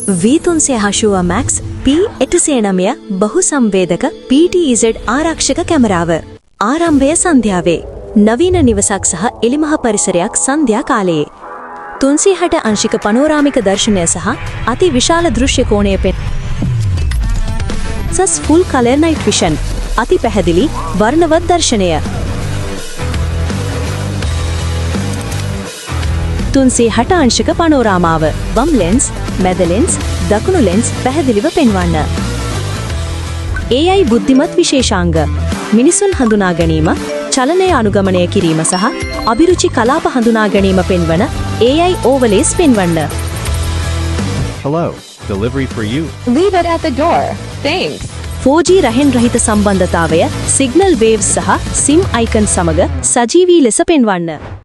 V380 Max P809 බහු සංවේදක PTZ ආරක්ෂක කැමරාව. ආරම්භය සන්ධ්‍යාවේ. නවීන නිවසක් සහ එලිමහ පරිසරයක් සන්ධ්‍යා කාලයේ. 360 අංශික පනෝරාමික දර්ශනය සහ අති විශාල දෘශ්‍ය කෝණය සස් ෆුල් කලර් නයිට් විෂන්. අති පැහැදිලි වර්ණවත් දර්ශනය. 360 අංශික පනෝරාමාව. වම් ලෙන්ස්, මැද ලෙන්ස්, දකුණු ලෙන්ස් පැහැදිලිව පෙන්වන්න. AI බුද්ධිමත් විශේෂාංග. මිනිසුන් හඳුනා ගැනීම, චලනය අනුගමනය කිරීම සහ අභිරුචි කලාප හඳුනා ගැනීම පෙන්වන AI overlays පෙන්වන්න. Hello, delivery for you. Leave it at the door. Thanks. 4G රහෙන් රහිත සම්බන්ධතාවය, සිග්නල් වේව්ස් සහ SIM icon සමග සජීවී ලෙස පෙන්වන්න.